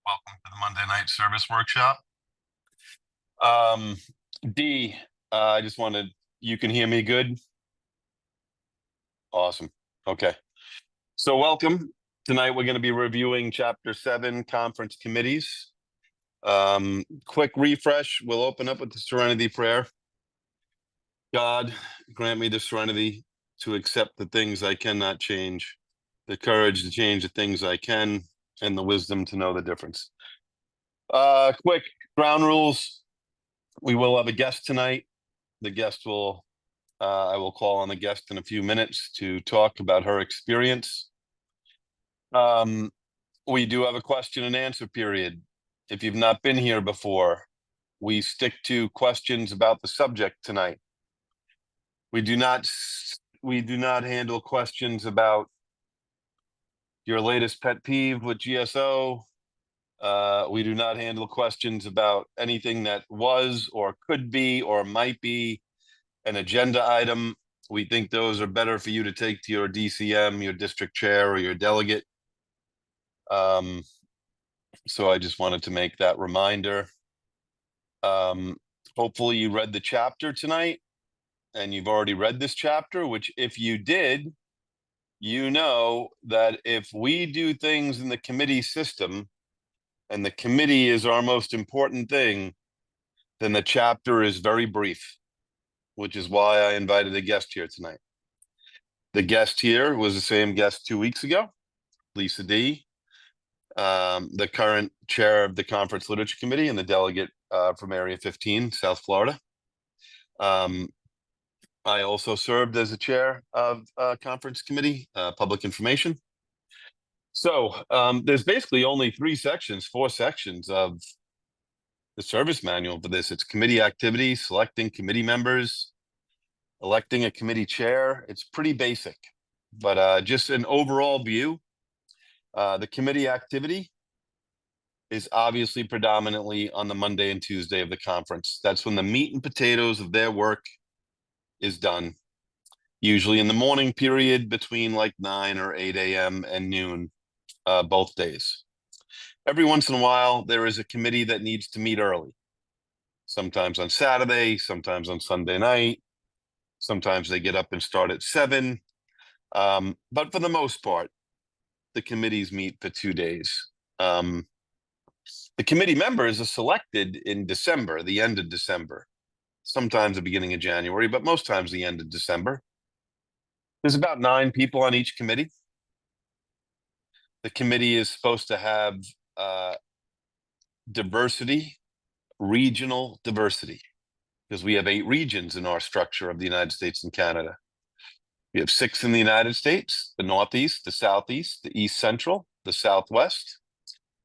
Welcome to the Monday Night Service Workshop. D, I just wanted, you can hear me good? Awesome. Okay. So welcome. Tonight we're going to be reviewing Chapter 7, Conference Committees. Quick refresh. We'll open up with the Serenity Prayer. God, grant me the serenity to accept the things I cannot change, the courage to change the things I can, and the wisdom to know the difference. Quick ground rules. We will have a guest tonight. The guest will, I will call on the guest in a few minutes to talk about her experience. We do have a question and answer period. If you've not been here before, we stick to questions about the subject tonight. We do not handle questions about your latest pet peeve with GSO. We do not handle questions about anything that was or could be or might be an agenda item. We think those are better for you to take to your DCM, your district chair, or your delegate. So I just wanted to make that reminder. Hopefully you read the chapter tonight, and you've already read this chapter, which if you did, you know that if we do things in the committee system, and the committee is our most important thing, then the chapter is very brief, which is why I invited a guest here tonight. The guest here was the same guest 2 weeks ago, Lisa D., the current chair of the Conference Literature Committee and the delegate from Area 15, South Florida. I also served as a chair of Conference Committee, Public Information. So there's basically only 4 sections of the service manual for this. It's committee activities, selecting committee members, electing a committee chair. It's pretty basic, but just an overall view. The committee activity is obviously predominantly on the Monday and Tuesday of the conference. That's when the meat and potatoes of their work is done, usually in the morning period between like 9 or 8 a.m. and noon, both days. Every once in a while, there is a committee that needs to meet early, sometimes on Saturday, sometimes on Sunday night. Sometimes they get up and start at 7. But for the most part, the committees meet for 2 days. The committee members are selected in December, the end of December, sometimes the beginning of January, but most times the end of December. There's about 9 people on each committee. The committee is supposed to have diversity, regional diversity, because we have 8 regions in our structure of the United States and Canada. We have 6 in the United States: the Northeast, the Southeast, the East Central, the Southwest,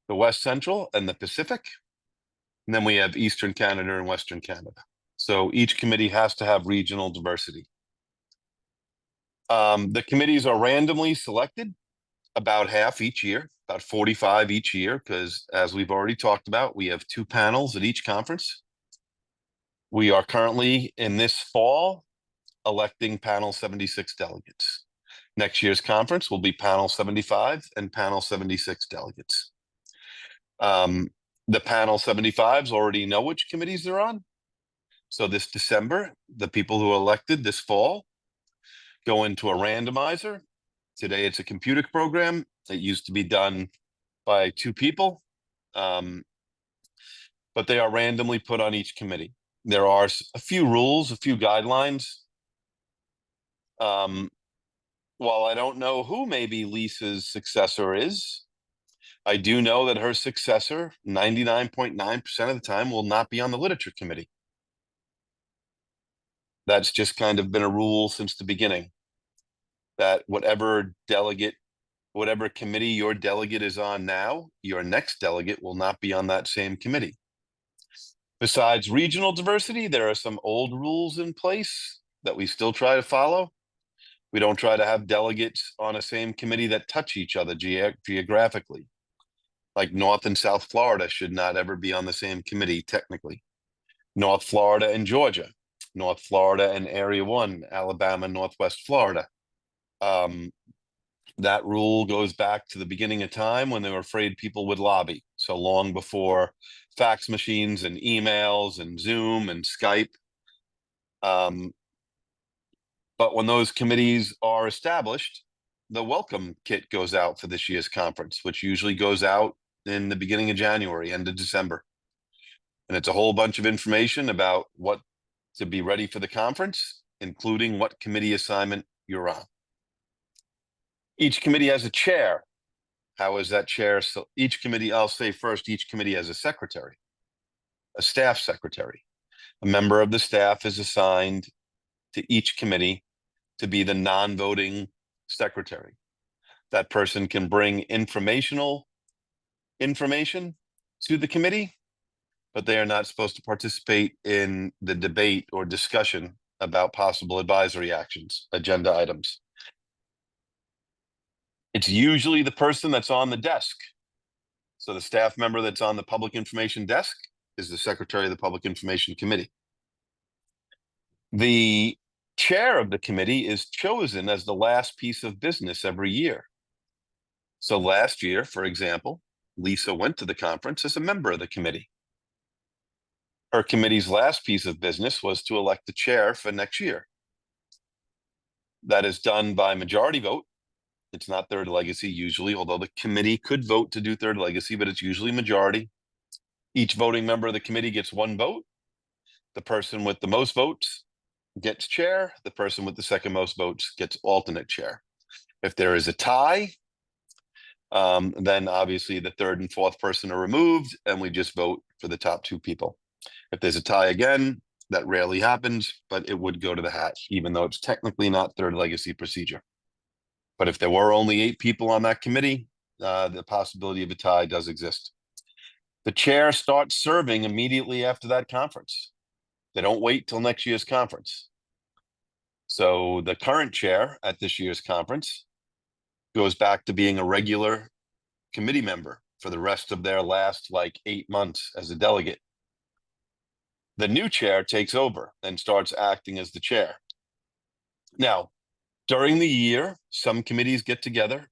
the West Central, and the Pacific. And then we have Eastern Canada and Western Canada. So each committee has to have regional diversity. The committees are randomly selected, about half each year, about 45 each year, because as we've already talked about, we have 2 panels at each conference. We are currently, in this fall, electing panel 76 delegates. Next year's conference will be panel 75 and panel 76 delegates. The panel 75s already know which committees they're on. So this December, the people who are elected this fall go into a randomizer. Today it's a computer program. It used to be done by 2 people, but they are randomly put on each committee. There are a few rules, a few guidelines. While I don't know who maybe Lisa's successor is, I do know that her successor, 99.9% of the time, will not be on the literature committee. That's just kind of been a rule since the beginning, that whatever committee your delegate is on now, your next delegate will not be on that same committee. Besides regional diversity, there are some old rules in place that we still try to follow. We don't try to have delegates on a same committee that touch each other geographically. Like North and South Florida should not ever be on the same committee, technically. North Florida and Georgia, North Florida and Area 1, Alabama, Northwest Florida. That rule goes back to the beginning of time when they were afraid people would lobby. So long before fax machines and emails and Zoom and Skype. But when those committees are established, the welcome kit goes out for this year's conference, which usually goes out in the beginning of January, end of December. And it's a whole bunch of information about what to be ready for the conference, including what committee assignment you're on. Each committee has a chair. How is that chair? So each committee, I'll say first, each committee has a secretary, a staff secretary. A member of the staff is assigned to each committee to be the non-voting secretary. That person can bring information to the committee, but they are not supposed to participate in the debate or discussion about possible advisory actions, agenda items. It's usually the person that's on the desk. So the staff member that's on the public information desk is the secretary of the Public Information Committee. The chair of the committee is chosen as the last piece of business every year. So last year, for example, Lisa went to the conference as a member of the committee. Her committee's last piece of business was to elect the chair for next year. That is done by majority vote. It's not third legacy usually, although the committee could vote to do third legacy, but it's usually majority. Each voting member of the committee gets one vote. The person with the most votes gets chair. The person with the second most votes gets alternate chair. If there is a tie, then obviously the third and fourth person are removed and we just vote for the top two people. If there's a tie again, that rarely happens, but it would go to the hat, even though it's technically not third legacy procedure. But if there were only 8 people on that committee, the possibility of a tie does exist. The chair starts serving immediately after that conference. They don't wait till next year's conference. So the current chair at this year's conference goes back to being a regular committee member for the rest of their last 8 months as a delegate. The new chair takes over and starts acting as the chair. Now, during the year, some committees get together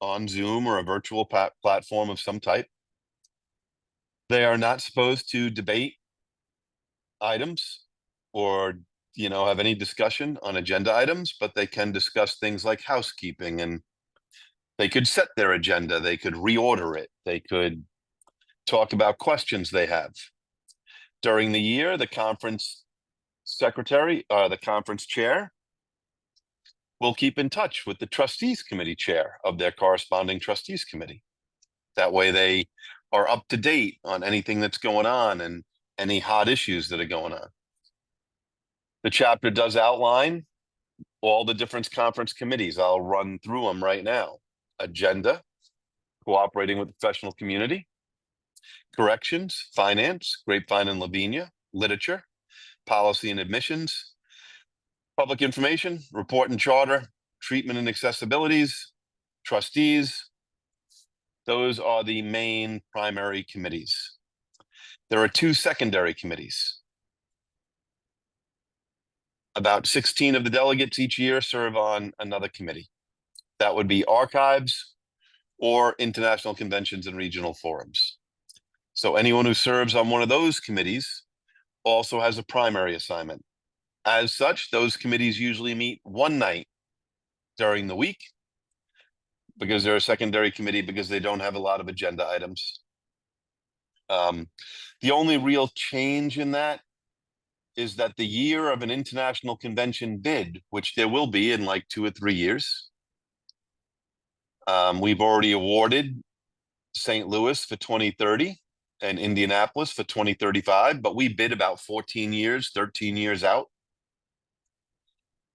on Zoom or a virtual platform of some type. They are not supposed to debate items or have any discussion on agenda items, but they can discuss things like housekeeping, and they could set their agenda, they could reorder it, they could talk about questions they have. During the year, the conference secretary, the conference chair, will keep in touch with the trustees committee chair of their corresponding trustees committee. That way they are up to date on anything that's going on and any hot issues that are going on. The chapter does outline all the different conference committees. I'll run through them right now. Agenda, cooperating with the professional community. Corrections, finance, Grapevine and Lavinia. Literature, policy and admissions. Public information, report and charter. Treatment and accessibilities. Trustees. Those are the main primary committees. There are 2 secondary committees. About 16 of the delegates each year serve on another committee. That would be archives or international conventions and regional forums. So anyone who serves on one of those committees also has a primary assignment. As such, those committees usually meet one night during the week because they're a secondary committee because they don't have a lot of agenda items. The only real change in that is that the year of an international convention bid, which there will be in 2 or 3 years, we've already awarded St. Louis for 2030 and Indianapolis for 2035, but we bid about 13 years out.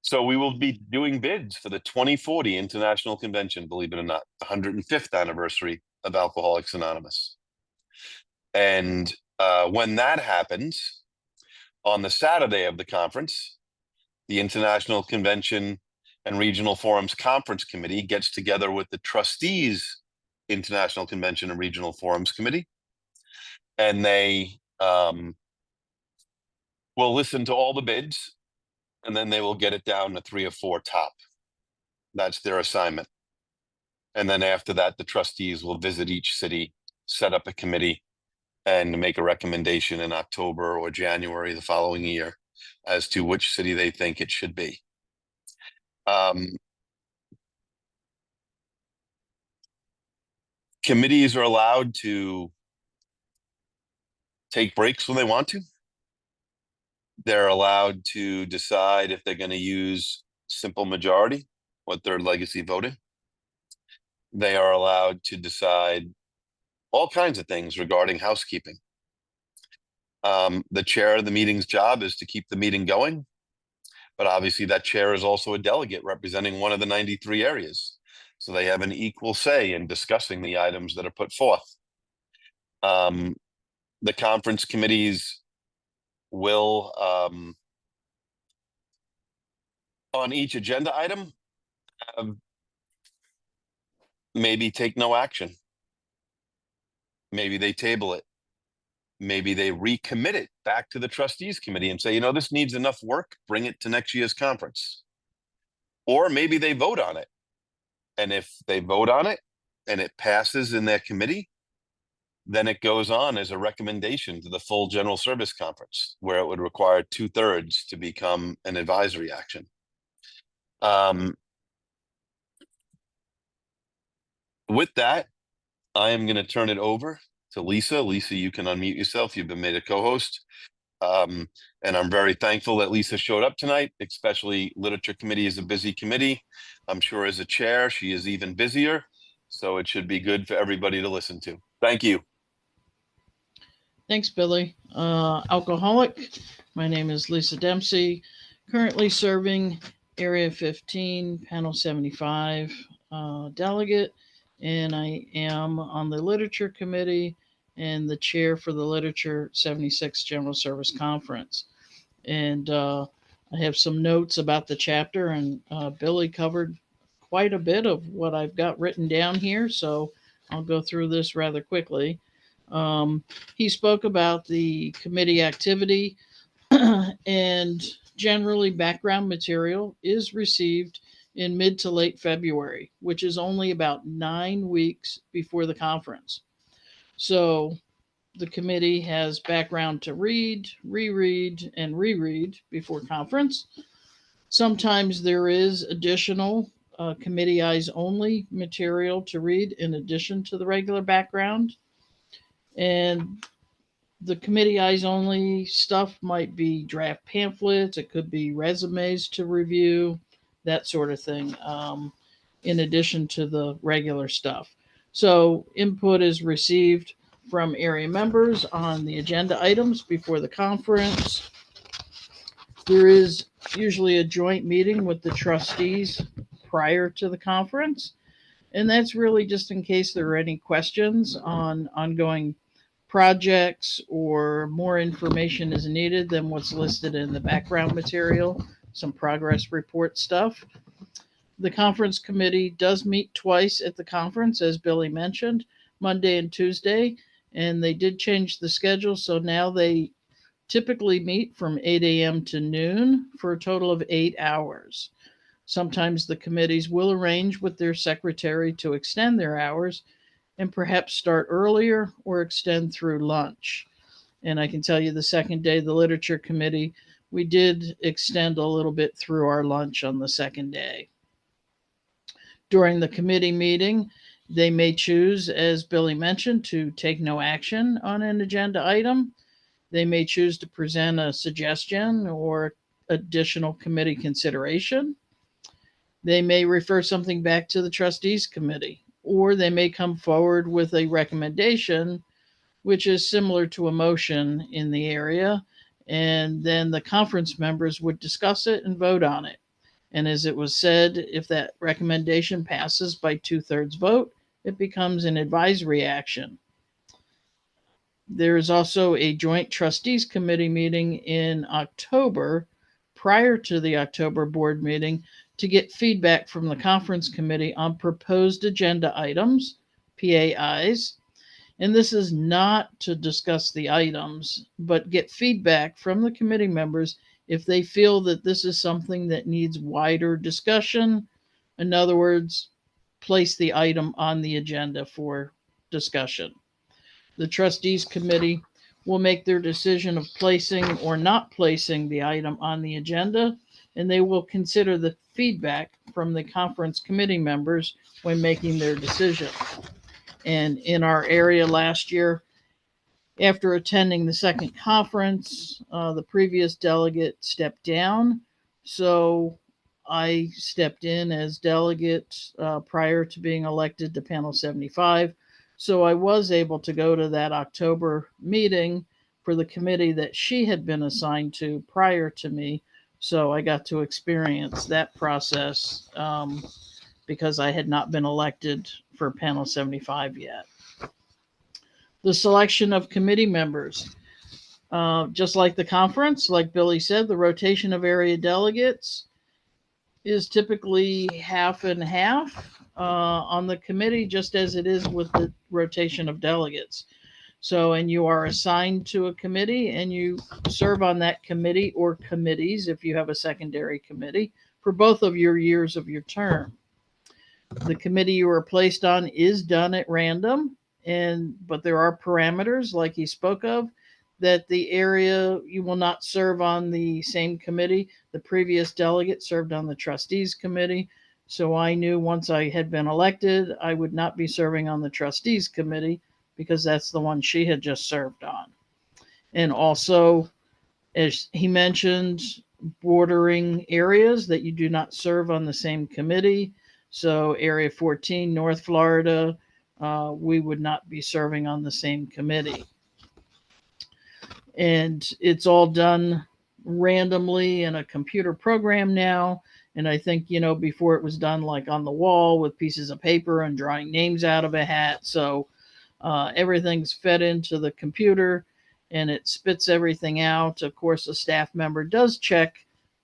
So we will be doing bids for the 2040 International Convention, believe it or not, the 105th anniversary of Alcoholics Anonymous. And when that happens, on the Saturday of the conference, the International Convention and Regional Forums Conference Committee gets together with the trustees International Convention and Regional Forums Committee, and they will listen to all the bids, and then they will get it down to 3 or 4 top. That's their assignment. And then after that, the trustees will visit each city set up a committee and make a recommendation in October or January the following year as to which city they think it should be. Committees are allowed to take breaks when they want to. They're allowed to decide if they're going to use simple majority, what their legacy voting. They are allowed to decide all kinds of things regarding housekeeping. The chair of the meeting's job is to keep the meeting going, but obviously that chair is also a delegate representing one of the 93 areas. So they have an equal say in discussing the items that are put forth. The conference committees will, on each agenda item, maybe take no action. Maybe they table it. Maybe they recommit it back to the trustees committee and say, this needs enough work, bring it to next year's conference. Or maybe they vote on it. And if they vote on it and it passes in their committee, then it goes on as a recommendation to the full general service conference, where it would require 2/3 to become an advisory action. With that, I am going to turn it over to Lisa. Lisa, you can unmute yourself. You've been made a co-host. And I'm very thankful that Lisa showed up tonight, especially Literature Committee is a busy committee. I'm sure as a chair, she is even busier. So it should be good for everybody to listen to. Thank you. Thanks, Billy. Alcoholic. My name is Lisa Dempsey, currently serving Area 15, Panel 75 delegate, and I am on the Literature Committee and the chair for the Literature 76 General Service Conference. And I have some notes about the chapter, and Billy covered quite a bit of what I've got written down here, so I'll go through this rather quickly. He spoke about the committee activity, and generally background material is received in mid to late February, which is only about 9 weeks before the conference. So the committee has background to read, reread, and reread before conference. Sometimes there is additional committee eyes only material to read in addition to the regular background. And the committee eyes only stuff might be draft pamphlets, it could be resumes to review, that sort of thing, in addition to the regular stuff. So, input is received from area members on the agenda items before the conference. There is usually a joint meeting with the trustees prior to the conference, and that's really just in case there are any questions on ongoing projects or more information is needed than what's listed in the background material, some progress report stuff. The conference committee does meet twice at the conference, as Billy mentioned, Monday and Tuesday, and they did change the schedule, so now they typically meet from 8 a.m. to noon for a total of 8 hours. Sometimes the committees will arrange with their secretary to extend their hours and perhaps start earlier or extend through lunch. And I can tell you the second day, the Literature Committee, we did extend a little bit through our lunch on the second day. During the committee meeting, they may choose, as Billy mentioned, to take no action on an agenda item. They may choose to present a suggestion or additional committee consideration. They may refer something back to the trustees committee, or they may come forward with a recommendation, which is similar to a motion in the area, and then the conference members would discuss it and vote on it. And as it was said, if that recommendation passes by 2/3 vote, it becomes an advisory action. There is also a joint trustees committee meeting in October prior to the October board meeting to get feedback from the conference committee on proposed agenda items, PAIs. And this is not to discuss the items, but get feedback from the committee members if they feel that this is something that needs wider discussion. In other words, place the item on the agenda for discussion. The trustees committee will make their decision of placing or not placing the item on the agenda, and they will consider the feedback from the conference committee members when making their decision. And in our area last year, after attending the second conference, the previous delegate stepped down. So I stepped in as delegate prior to being elected to panel 75. So I was able to go to that October meeting for the committee that she had been assigned to prior to me. So I got to experience that process because I had not been elected for panel 75 yet. The selection of committee members. Just like the conference, like Billy said, the rotation of area delegates is typically half and half on the committee, just as it is with the rotation of delegates. So, and you are assigned to a committee and you serve on that committee or committees if you have a secondary committee for both of your years of your term. The committee you are placed on is done at random, but there are parameters, like he spoke of, that the area you will not serve on the same committee. The previous delegate served on the trustees committee, so I knew once I had been elected, I would not be serving on the trustees committee because that's the one she had just served on. And also, as he mentioned, bordering areas that you do not serve on the same committee. So, Area 14, North Florida, we would not be serving on the same committee. And it's all done randomly in a computer program now. And I think, before it was done like on the wall with pieces of paper and drawing names out of a hat. So, everything's fed into the computer and it spits everything out. Of course, a staff member does check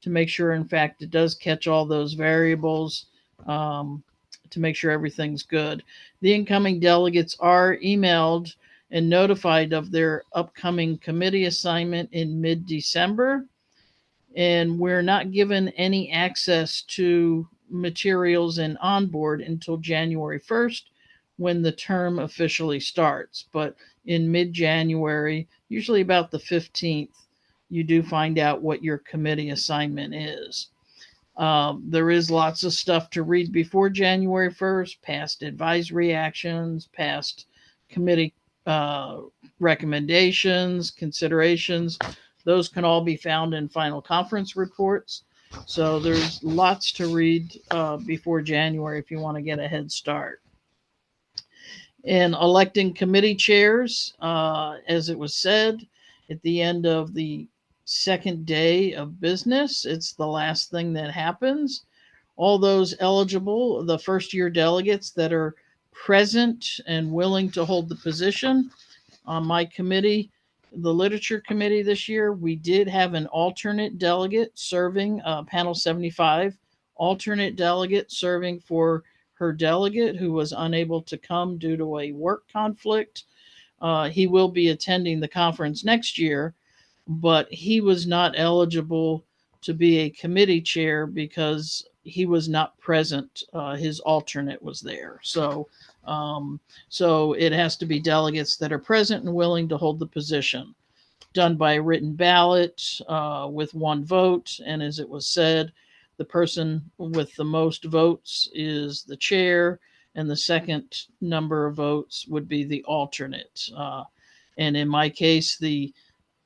to make sure, in fact, it does catch all those variables to make sure everything's good. The incoming delegates are emailed and notified of their upcoming committee assignment in mid-December. And we're not given any access to materials and onboard until January 1st when the term officially starts. But in mid-January, usually about the 15th, you do find out what your committee assignment is. There is lots of stuff to read before January 1st, past advisory actions, past committee recommendations, considerations. Those can all be found in final conference reports. So there's lots to read before January if you want to get a head start. In electing committee chairs, as it was said, at the end of the second day of business, it's the last thing that happens. All those eligible, the first year delegates that are present and willing to hold the position on my committee, the literature committee this year, we did have an alternate delegate serving panel 75, alternate delegate serving for her delegate who was unable to come due to a work conflict. He will be attending the conference next year, but he was not eligible to be a committee chair because he was not present. His alternate was there. So it has to be delegates that are present and willing to hold the position. Done by a written ballot with one vote. And as it was said, the person with the most votes is the chair, and the second number of votes would be the alternate. And in my case, the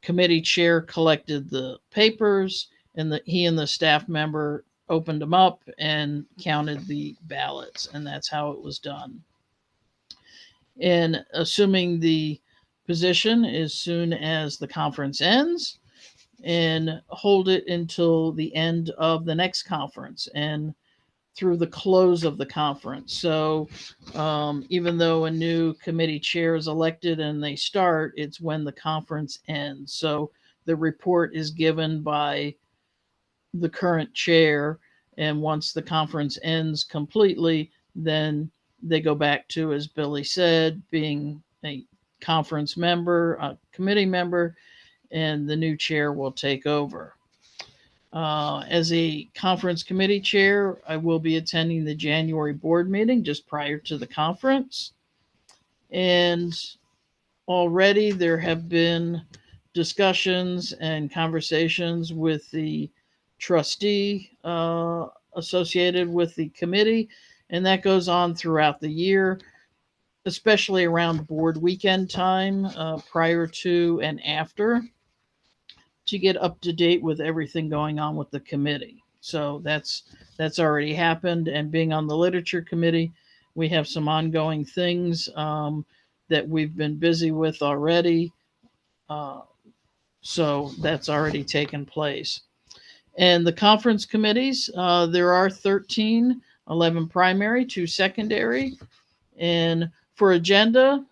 committee chair collected the papers, and he and the staff member opened them up and counted the ballots, and that's how it was done. And assuming the position as soon as the conference ends, and hold it until the end of the next conference and through the close of the conference. So even though a new committee chair is elected and they start, it's when the conference ends. So the report is given by the current chair, and once the conference ends completely, then they go back to, as Billy said, being a conference member, a committee member, and the new chair will take over. As a conference committee chair, I will be attending the January board meeting just prior to the conference. And already there have been discussions and conversations with the trustee associated with the committee, and that goes on throughout the year, especially around board weekend time, prior to and after, to get up to date with everything going on with the committee. So that's already happened. And being on the literature committee, we have some ongoing things that we've been busy with already. Uh, so that's already taken place. And the conference committees, there are 13, 11 primary, 2 secondary. And for agenda,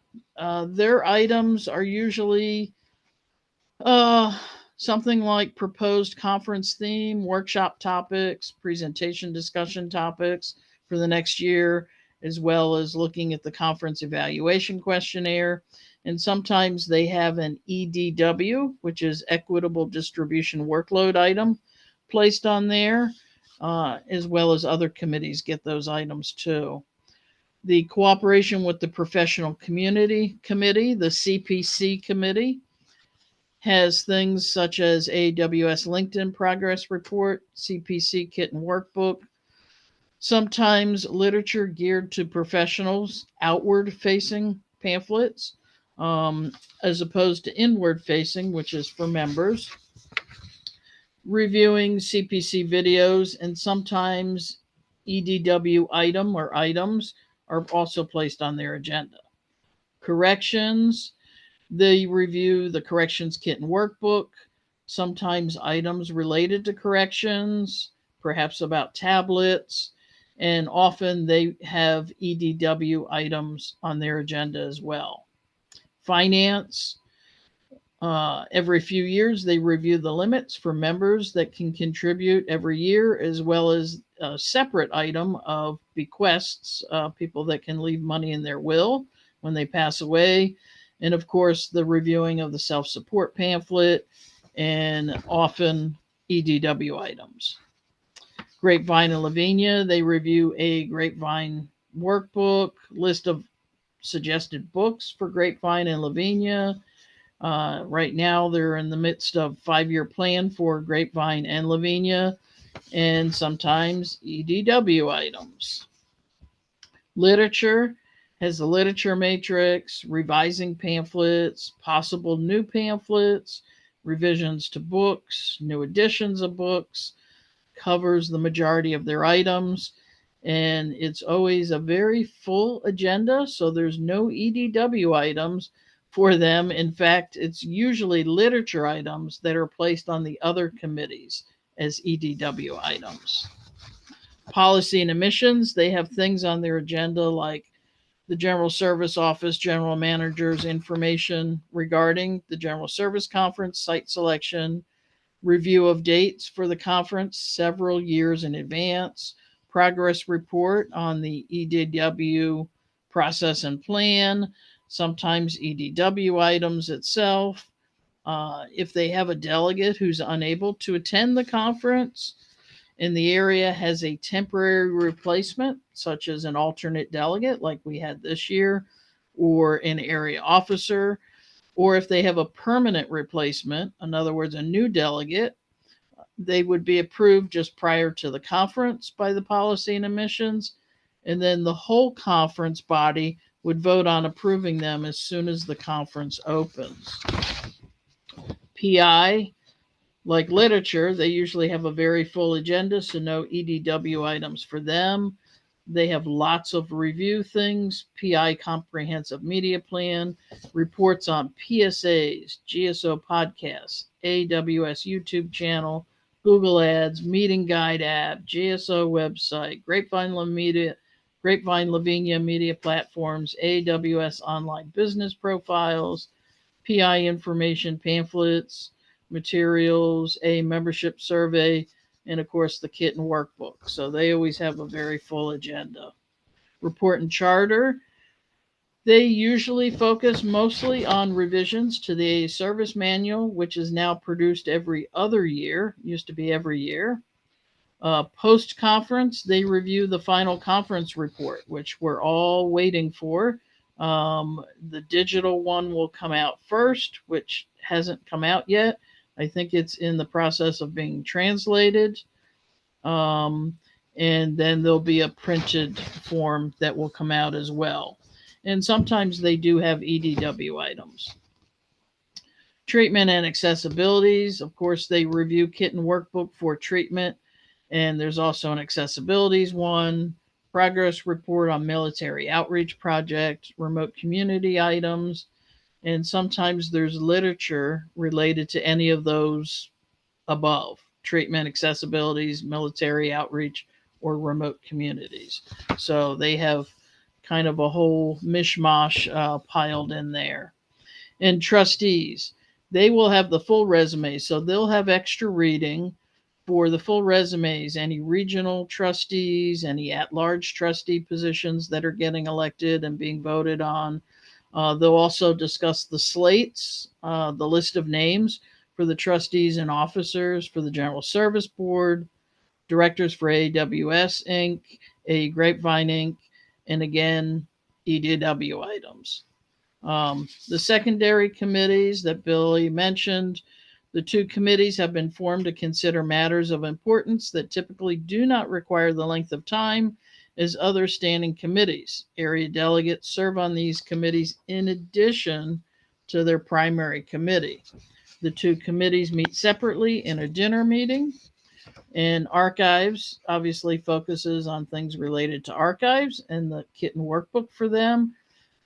their items are usually Uh, something like proposed conference theme, workshop topics, presentation discussion topics for the next year, as well as looking at the conference evaluation questionnaire. And sometimes they have an EDW, which is equitable distribution workload item, placed on there, as well as other committees get those items too. The cooperation with the professional community committee, the CPC committee, has things such as AWS LinkedIn progress report, CPC kit and workbook, sometimes literature geared to professionals, outward facing pamphlets, as opposed to inward facing, which is for members, reviewing CPC videos, and sometimes EDW item or items are also placed on their agenda. Corrections, they review the corrections kit and workbook, sometimes items related to corrections, perhaps about tablets, and often they have EDW items on their agenda as well. Finance, every few years they review the limits for members that can contribute every year, as well as a separate item of bequests, people that can leave money in their will when they pass away, and of course the reviewing of the self-support pamphlet and often EDW items. Grapevine and Lavinia, they review a Grapevine workbook, list of suggested books for Grapevine and Lavinia. Right now, they're in the midst of 5-year plan for Grapevine and Lavinia, and sometimes EDW items. Literature has a literature matrix, revising pamphlets, possible new pamphlets, revisions to books, new editions of books, covers the majority of their items. And it's always a very full agenda, so there's no EDW items for them. In fact, it's usually literature items that are placed on the other committees as EDW items. Policy and admissions, they have things on their agenda like the General Service Office General Manager's information regarding the General Service Conference, site selection, review of dates for the conference several years in advance, progress report on the EDW process and plan, sometimes EDW items itself. If they have a delegate who's unable to attend the conference and the area has a temporary replacement, such as an alternate delegate like we had this year, or an area officer, or if they have a permanent replacement, in other words, a new delegate, they would be approved just prior to the conference by the policy and admissions, and then the whole conference body would vote on approving them as soon as the conference opens. PI, like literature, they usually have a very full agenda, so no EDW items for them. They have lots of review things, PI comprehensive media plan, reports on PSAs, GSO podcasts, AWS YouTube channel, Google Ads, meeting guide app, GSO website, Grapevine Lavinia media platforms, AWS online business profiles, PI information pamphlets, materials, a membership survey, and of course the kit and workbook. So they always have a very full agenda. Report and charter, they usually focus mostly on revisions to the service manual, which is now produced every other year, used to be every year. Post conference, they review the final conference report, which we're all waiting for. The digital one will come out first, which hasn't come out yet. I think it's in the process of being translated. Um, and then there'll be a printed form that will come out as well. And sometimes they do have EDW items. Treatment and accessibilities. Of course, they review kit and workbook for treatment, and there's also an accessibilities one, progress report on military outreach project, remote community items, and sometimes there's literature related to any of those above: treatment, accessibilities, military outreach, or remote communities. So they have kind of a whole mishmash piled in there. And trustees, they will have the full resume, so they'll have extra reading for the full resumes, any regional trustees, any at-large trustee positions that are getting elected and being voted on. They'll also discuss the slates, the list of names for the trustees and officers for the General Service Board, directors for AWS Inc., A Grapevine Inc., and again, EDW items. The secondary committees that Billy mentioned, the two committees have been formed to consider matters of importance that typically do not require the length of time as other standing committees. Area delegates serve on these committees in addition to their primary committee. The two committees meet separately in a dinner meeting, and archives obviously focuses on things related to archives and the kit and workbook for them,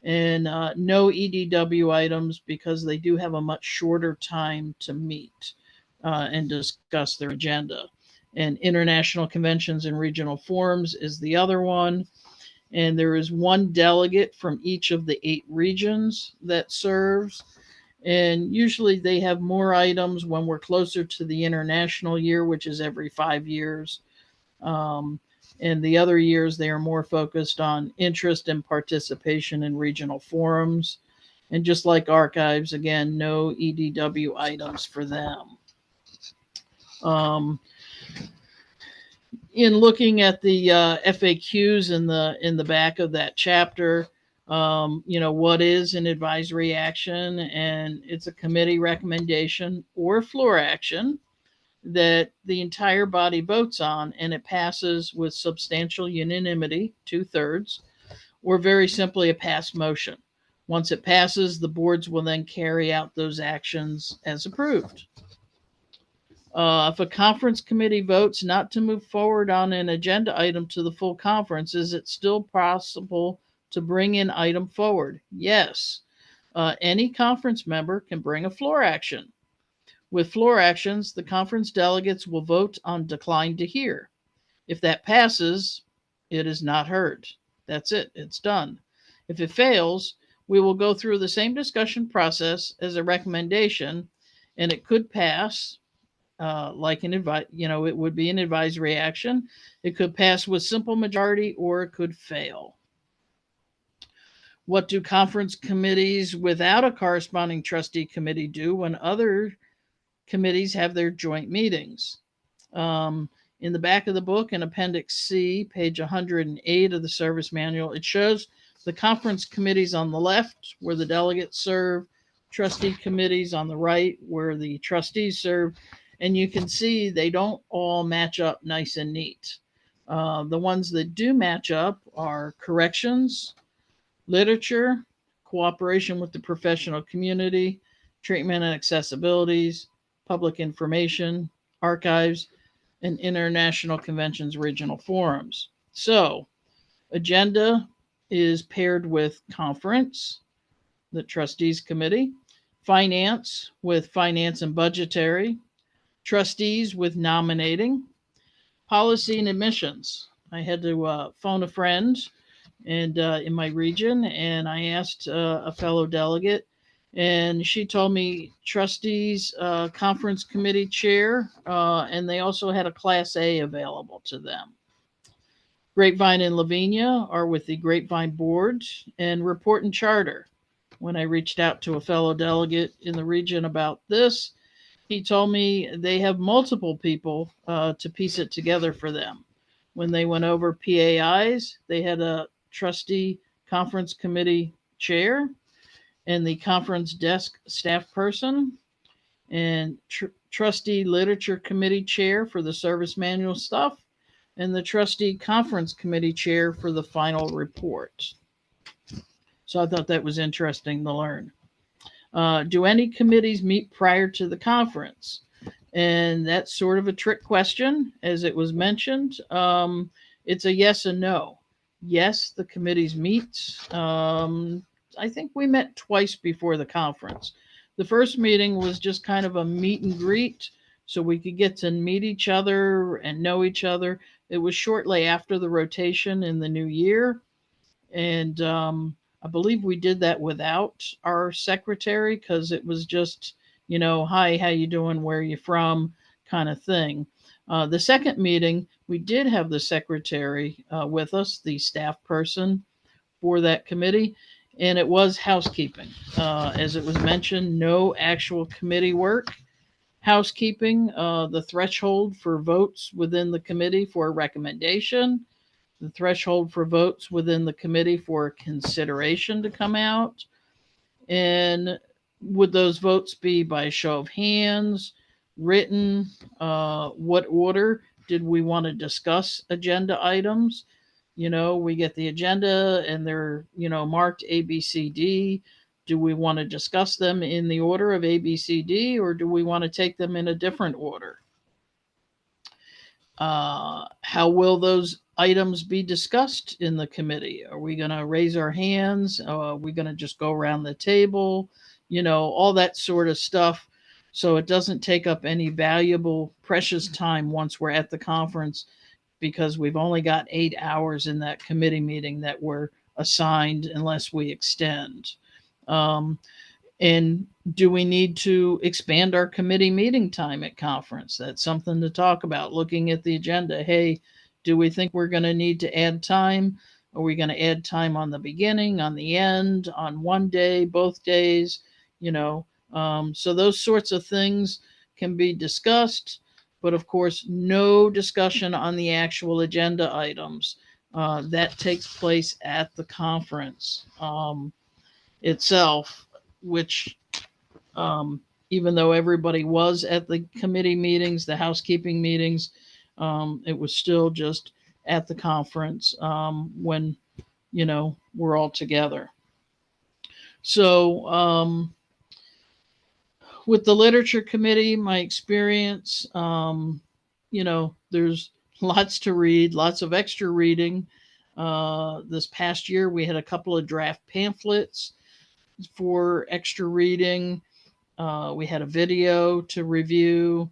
and no EDW items because they do have a much shorter time to meet and discuss their agenda. And international conventions and regional forums is the other one. And there is one delegate from each of the 8 regions that serves. And usually they have more items when we're closer to the international year, which is every 5 years. Um, and the other years, they are more focused on interest and participation in regional forums. And just like archives, again, no EDW items for them. In looking at the FAQs in the back of that chapter, what is an advisory action? And it's a committee recommendation or floor action that the entire body votes on, and it passes with substantial unanimity, 2/3, or very simply a pass motion. Once it passes, the boards will then carry out those actions as approved. If a conference committee votes not to move forward on an agenda item to the full conference, is it still possible to bring an item forward? Yes. Any conference member can bring a floor action. With floor actions, the conference delegates will vote on decline to hear. If that passes, it is not heard. That's it. It's done. If it fails, we will go through the same discussion process as a recommendation, and it could pass it would be an advisory action. It could pass with simple majority, or it could fail. What do conference committees without a corresponding trustee committee do when other committees have their joint meetings? In the back of the book, in Appendix C, page 108 of the service manual, it shows the conference committees on the left, where the delegates serve, trustee committees on the right, where the trustees serve, and you can see they don't all match up nice and neat. The ones that do match up are corrections, literature, cooperation with the professional community, treatment and accessibilities, public information, archives, and international conventions regional forums. So, agenda is paired with conference, the trustees committee, finance with finance and budgetary, trustees with nominating, policy and admissions. I had to phone a friend and in my region, and I asked a fellow delegate, and she told me trustees, conference committee chair, and they also had a Class A available to them. Grapevine and Lavinia are with the Grapevine board, and report and charter. When I reached out to a fellow delegate in the region about this, he told me they have multiple people to piece it together for them. When they went over PAIs, they had a trustee conference committee chair, and the conference desk staff person, and trustee literature committee chair for the service manual stuff, and the trustee conference committee chair for the final report. So I thought that was interesting to learn. Do any committees meet prior to the conference? And that's sort of a trick question, as it was mentioned. It's a yes and no. Yes, the committees meet. I think we met twice before the conference. The first meeting was just kind of a meet and greet so we could get to meet each other and know each other. It was shortly after the rotation in the new year. And I believe we did that without our secretary because it was just, hi, how you doing, where are you from, kind of thing. The second meeting, we did have the secretary with us, the staff person for that committee, and it was housekeeping. As it was mentioned, no actual committee work. Housekeeping, the threshold for votes within the committee for a recommendation, the threshold for votes within the committee for consideration to come out. And would those votes be by show of hands, written? What order did we want to discuss agenda items? We get the agenda and they're, marked A, B, C, D. Do we want to discuss them in the order of A, B, C, D, or do we want to take them in a different order? How will those items be discussed in the committee? Are we going to raise our hands? Are we going to just go around the table? All that sort of stuff. So it doesn't take up any valuable, precious time once we're at the conference, because we've only got 8 hours in that committee meeting that we're assigned unless we extend. And do we need to expand our committee meeting time at conference? That's something to talk about. Looking at the agenda, hey, do we think we're going to need to add time? Are we going to add time on the beginning, on the end, on one day, both days? So those sorts of things can be discussed, but of course, no discussion on the actual agenda items. That takes place at the conference itself, which even though everybody was at the committee meetings, the housekeeping meetings, it was still just at the conference when, we're all together. So with the literature committee, my experience, there's lots to read, lots of extra reading. This past year, we had a couple of draft pamphlets for extra reading. We had a video to review.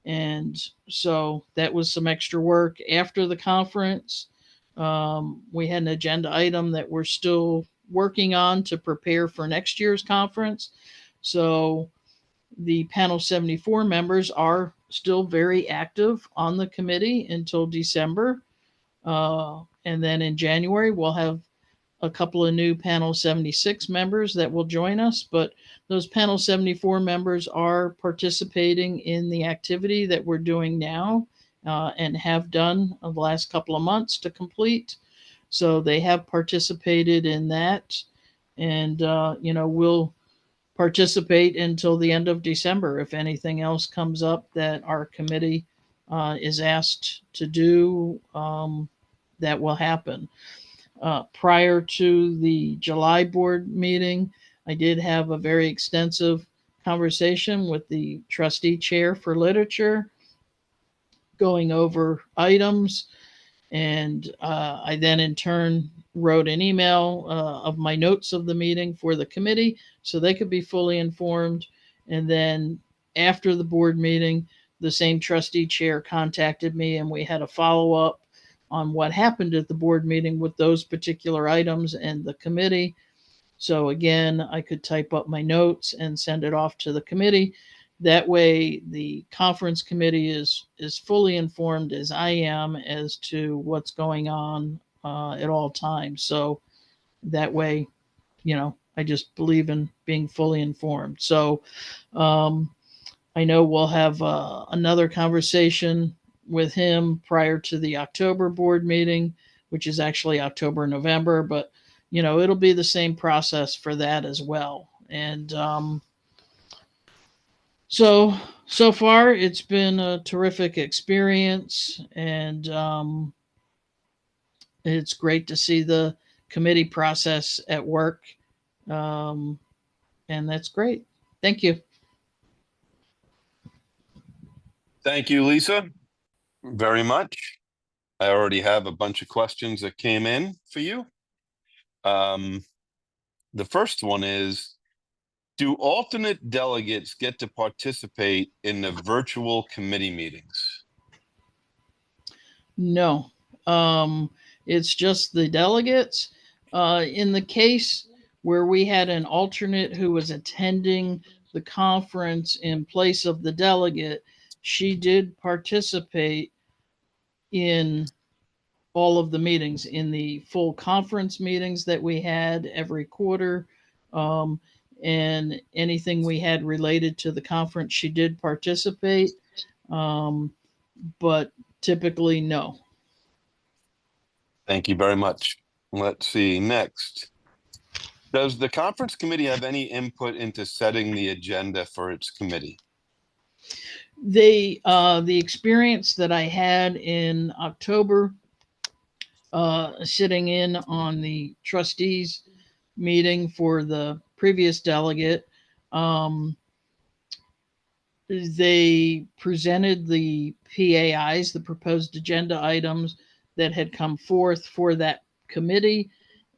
And so that was some extra work. After the conference, we had an agenda item that we're still working on to prepare for next year's conference. So the panel 74 members are still very active on the committee until December. And then in January, we'll have a couple of new panel 76 members that will join us, but those panel 74 members are participating in the activity that we're doing now and have done the last couple of months to complete. So they have participated in that, and we'll participate until the end of December. If anything else comes up that our committee is asked to do, that will happen. Prior to the July board meeting, I did have a very extensive conversation with the trustee chair for literature, going over items. And I then in turn wrote an email of my notes of the meeting for the committee so they could be fully informed. And then after the board meeting, the same trustee chair contacted me and we had a follow up on what happened at the board meeting with those particular items and the committee. So again, I could type up my notes and send it off to the committee. That way the conference committee is fully informed as I am as to what's going on at all times. So that way, I just believe in being fully informed. So I know we'll have another conversation with him prior to the October board meeting, which is actually October, November, but it'll be the same process for that as well. And so far, it's been a terrific experience, and it's great to see the committee process at work. Um, and that's great. Thank you. Thank you, Lisa, very much. I already have a bunch of questions that came in for you. The first one is, do alternate delegates get to participate in the virtual committee meetings? No, it's just the delegates. In the case where we had an alternate who was attending the conference in place of the delegate, she did participate in all of the meetings, in the full conference meetings that we had every quarter. Um, and anything we had related to the conference, she did participate. Um, but typically, no. Thank you very much. Let's see, next. Does the conference committee have any input into setting the agenda for its committee? The experience that I had in October, sitting in on the trustees meeting for the previous delegate, um, they presented the PAIs, the proposed agenda items that had come forth for that committee,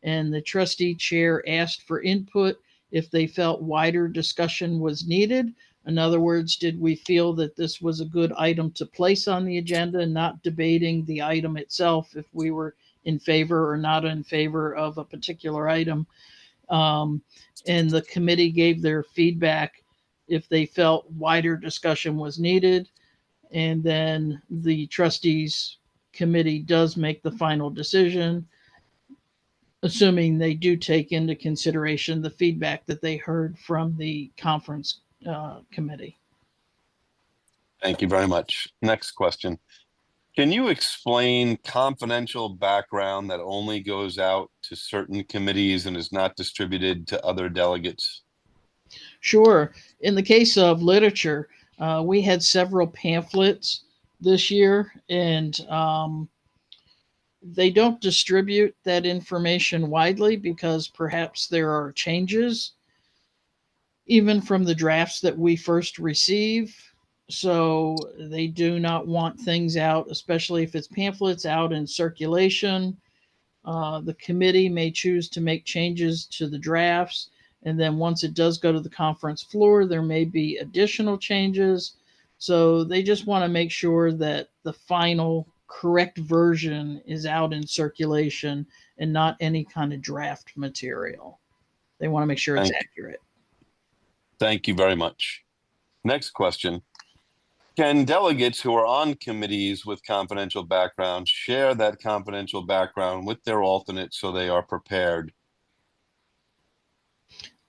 and the trustee chair asked for input if they felt wider discussion was needed. In other words, did we feel that this was a good item to place on the agenda, not debating the item itself, if we were in favor or not in favor of a particular item? Um, and the committee gave their feedback if they felt wider discussion was needed. And then the trustees committee does make the final decision, assuming they do take into consideration the feedback that they heard from the conference committee. Thank you very much. Next question. Can you explain confidential background that only goes out to certain committees and is not distributed to other delegates? Sure. In the case of literature, we had several pamphlets this year, and they don't distribute that information widely because perhaps there are changes even from the drafts that we first receive. So they do not want things out, especially if it's pamphlets out in circulation. The committee may choose to make changes to the drafts. And then once it does go to the conference floor, there may be additional changes. So they just want to make sure that the final correct version is out in circulation and not any kind of draft material. They want to make sure it's accurate. Thank you very much. Next question. Can delegates who are on committees with confidential background share that confidential background with their alternate so they are prepared?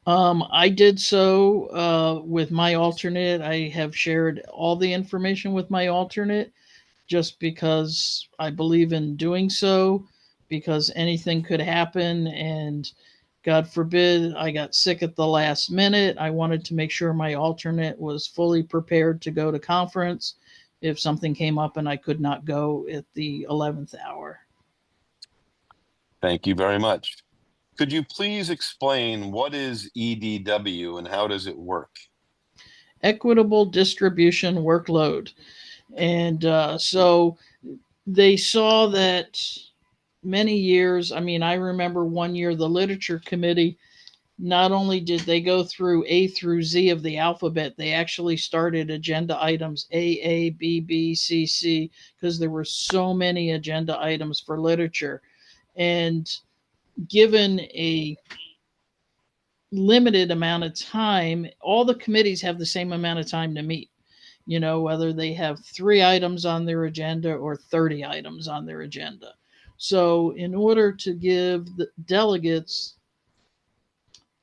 I did so with my alternate. I have shared all the information with my alternate just because I believe in doing so, because anything could happen. And God forbid I got sick at the last minute. I wanted to make sure my alternate was fully prepared to go to conference if something came up and I could not go at the 11th hour. Thank you very much. Could you please explain what is EDW and how does it work? Equitable distribution workload. And so they saw that many years. I mean, I remember one year the literature committee, not only did they go through A through Z of the alphabet, they actually started agenda items A, B, B, C, C, because there were so many agenda items for literature. And given a limited amount of time, all the committees have the same amount of time to meet. Whether they have 3 items on their agenda or 30 items on their agenda. So, in order to give the delegates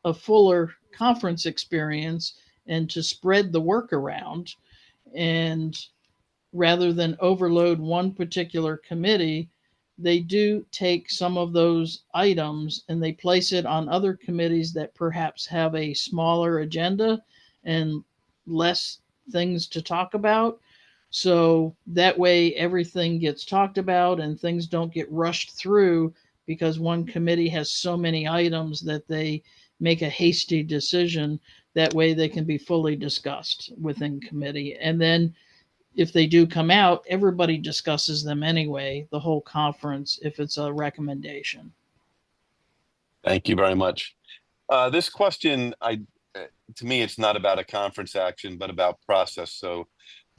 a fuller conference experience and to spread the work around, and rather than overload one particular committee, they do take some of those items and they place it on other committees that perhaps have a smaller agenda and less things to talk about. So that way everything gets talked about and things don't get rushed through because one committee has so many items that they make a hasty decision. That way they can be fully discussed within committee. And then if they do come out, everybody discusses them anyway, the whole conference, if it's a recommendation. Thank you very much. This question, to me, it's not about a conference action, but about process. So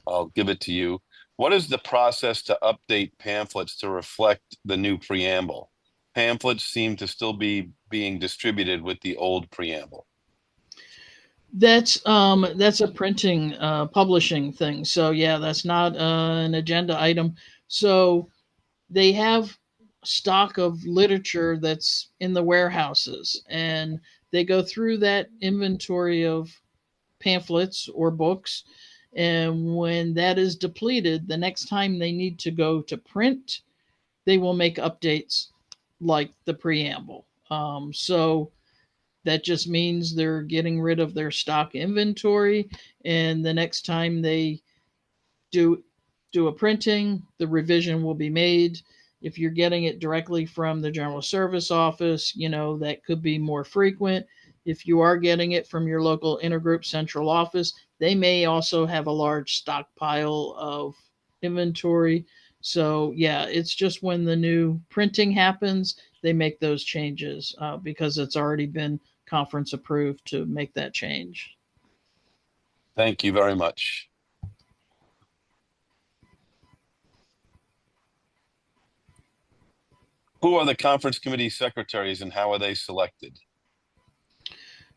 I'll give it to you. What is the process to update pamphlets to reflect the new preamble? Pamphlets seem to still be being distributed with the old preamble. That's a printing publishing thing. So yeah, that's not an agenda item. So they have stock of literature that's in the warehouses and they go through that inventory of pamphlets or books, and when that is depleted, the next time they need to go to print, they will make updates like the preamble. So that just means they're getting rid of their stock inventory, and the next time they do a printing, the revision will be made. If you're getting it directly from the general service office, that could be more frequent. If you are getting it from your local intergroup central office, they may also have a large stockpile of inventory. So yeah, it's just when the new printing happens, they make those changes because it's already been conference approved to make that change. Thank you very much. Who are the conference committee secretaries and how are they selected?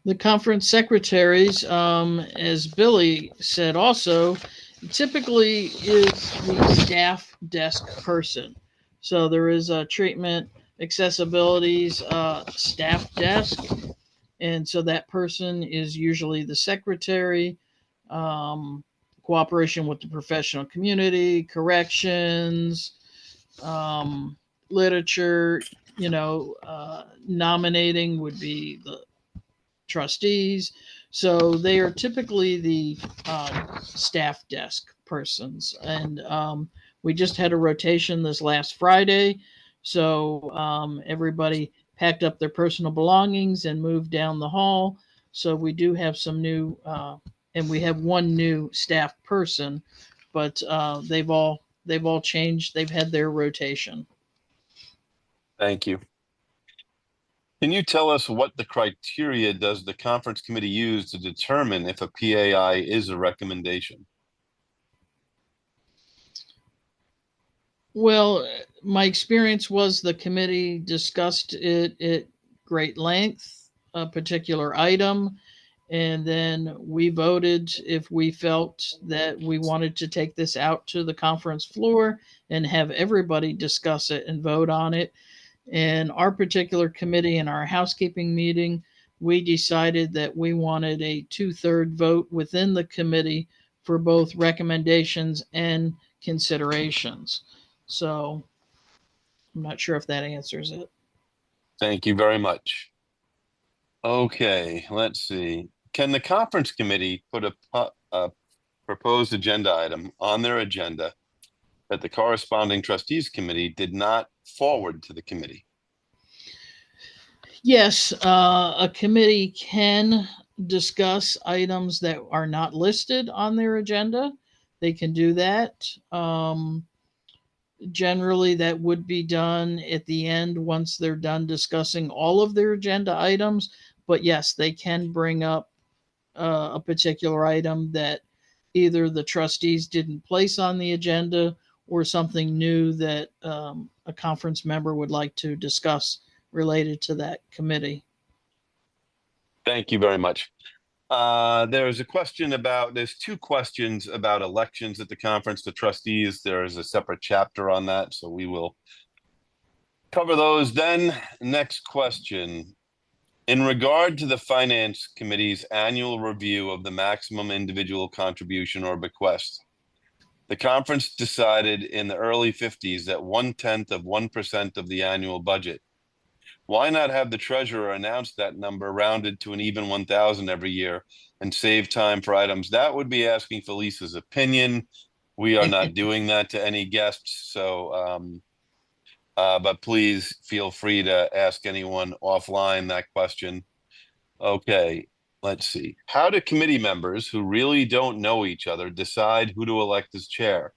The conference secretaries, as Billy said also, typically is the staff desk person. So there is a treatment accessibilities staff desk. And so that person is usually the secretary, um, cooperation with the professional community, corrections, um, literature, nominating would be the trustees. So they are typically the staff desk persons. And we just had a rotation this last Friday. So everybody packed up their personal belongings and moved down the hall. So we do have some new, and we have one new staff person, but they've all changed. They've had their rotation. Thank you. Can you tell us what the criteria does the conference committee use to determine if a PAI is a recommendation? Well, my experience was the committee discussed it at great length, a particular item, and then we voted if we felt that we wanted to take this out to the conference floor and have everybody discuss it and vote on it. And our particular committee in our housekeeping meeting, we decided that we wanted a two-third vote within the committee for both recommendations and considerations. So I'm not sure if that answers it. Thank you very much. Okay, let's see. Can the conference committee put a proposed agenda item on their agenda that the corresponding trustees committee did not forward to the committee? Yes, a committee can discuss items that are not listed on their agenda. They can do that. Generally, that would be done at the end once they're done discussing all of their agenda items. But yes, they can bring up a particular item that either the trustees didn't place on the agenda or something new that a conference member would like to discuss related to that committee. Thank you very much. There's two questions about elections at the conference to trustees. There is a separate chapter on that, so we will cover those then. Next question. In regard to the Finance Committee's annual review of the maximum individual contribution or bequest, The conference decided in the early 50s that 0.1% of the annual budget. Why not have the treasurer announce that number rounded to an even 1,000 every year and save time for items? That would be asking for Lisa's opinion. We are not doing that to any guests. So, but please feel free to ask anyone offline that question. Okay, let's see. How do committee members who really don't know each other decide who to elect as chair?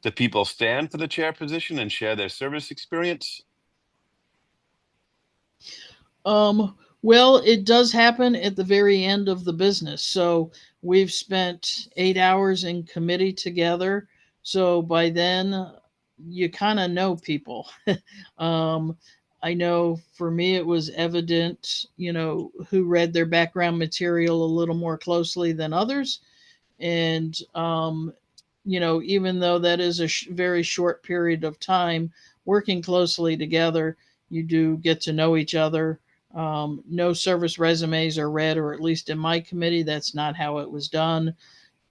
Do people stand for the chair position and share their service experience? Well, it does happen at the very end of the business. So we've spent 8 hours in committee together. So by then, you kind of know people. um, I know for me, it was evident, who read their background material a little more closely than others. And, even though that is a very short period of time working closely together, you do get to know each other. No service resumes are read, or at least in my committee, that's not how it was done.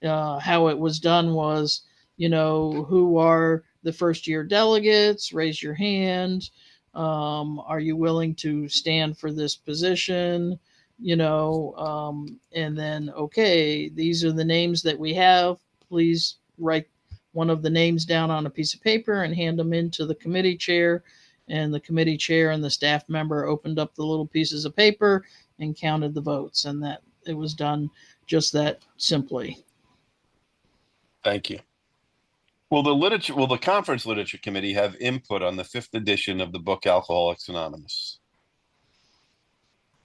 How it was done was, who are the first year delegates? Raise your hand. Are you willing to stand for this position? And then, okay, these are the names that we have. Please write one of the names down on a piece of paper and hand them in to the committee chair. And the committee chair and the staff member opened up the little pieces of paper and counted the votes. And that it was done just that simply. Thank you. Will the conference literature committee have input on the 5th edition of the book Alcoholics Anonymous?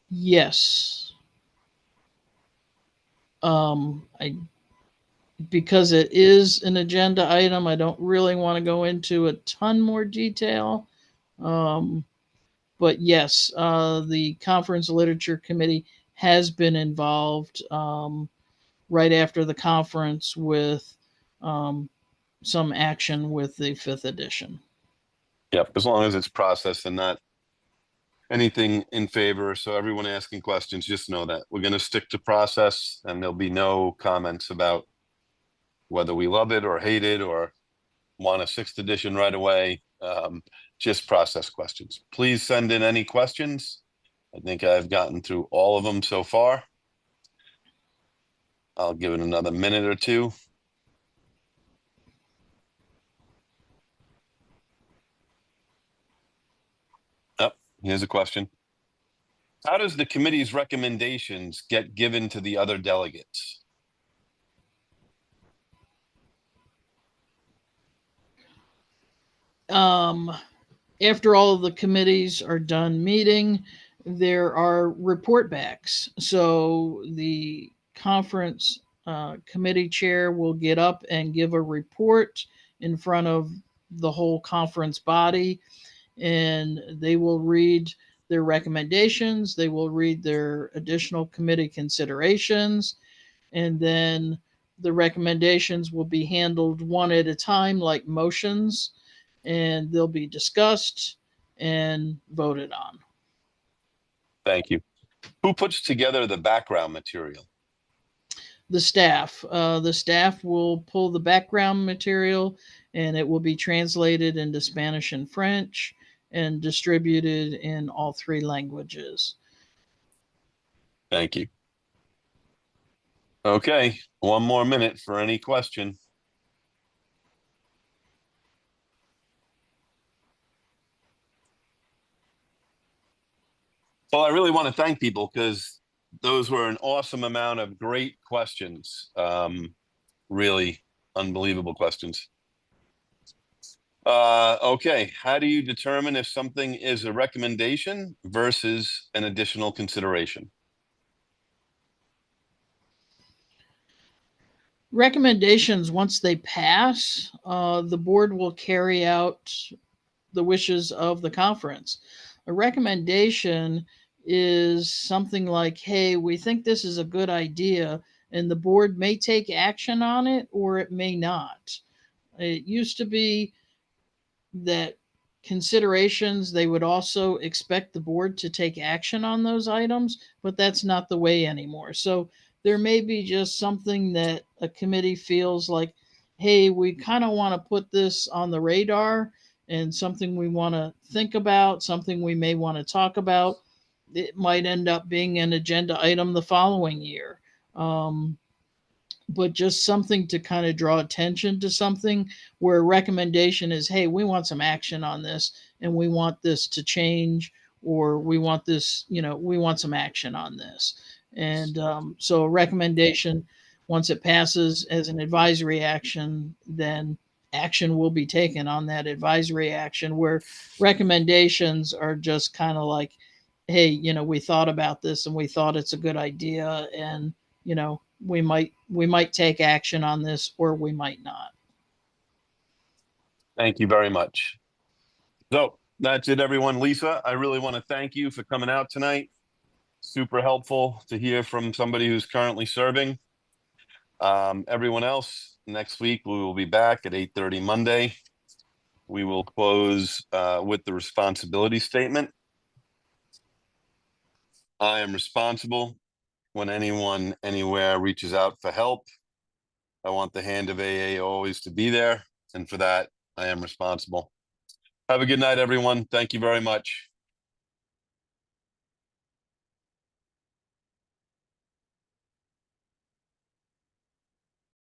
Yes. Because it is an agenda item, I don't really want to go into a ton more detail. But yes, the conference literature committee has been involved right after the conference with some action with the 5th edition. Yep, as long as it's processed and not anything in favor. So everyone asking questions, just know that we're going to stick to process and there'll be no comments about whether we love it or hate it or want a 6th edition right away. Just process questions. Please send in any questions. I think I've gotten through all of them so far. I'll give it another minute or two. Oh, here's a question. How does the committee's recommendations get given to the other delegates? After all of the committees are done meeting, there are report backs. So the conference committee chair will get up and give a report in front of the whole conference body, and they will read their recommendations, they will read their additional committee considerations, and then the recommendations will be handled one at a time like motions, and they'll be discussed and voted on. Thank you. Who puts together the background material? The staff. The staff will pull the background material, and it will be translated into Spanish and French and distributed in all 3 languages. Thank you. Okay, one more minute for any question. Well, I really want to thank people because those were an awesome amount of great questions. Really unbelievable questions. Okay, how do you determine if something is a recommendation versus an additional consideration? Recommendations, once they pass, the board will carry out the wishes of the conference. A recommendation is something like, hey, we think this is a good idea, and the board may take action on it or it may not. It used to be that considerations, they would also expect the board to take action on those items, but that's not the way anymore. So there may be just something that a committee feels like, hey, we kind of want to put this on the radar and something we want to think about, something we may want to talk about. It might end up being an agenda item the following year. But just something to kind of draw attention to something where a recommendation is, hey, we want some action on this and we want this to change, or we want this, we want some action on this. And so a recommendation, once it passes as an advisory action, then action will be taken on that advisory action, where recommendations are just kind of like, hey, we thought about this and we thought it's a good idea, and we might take action on this or we might not. Thank you very much. So that's it, everyone. Lisa, I really want to thank you for coming out tonight. Super helpful to hear from somebody who's currently serving. Everyone else, next week we will be back at 8:30 Monday. We will close with the responsibility statement. I am responsible when anyone anywhere reaches out for help. I want the hand of AA always to be there, and for that, I am responsible. Have a good night, everyone. Thank you very much.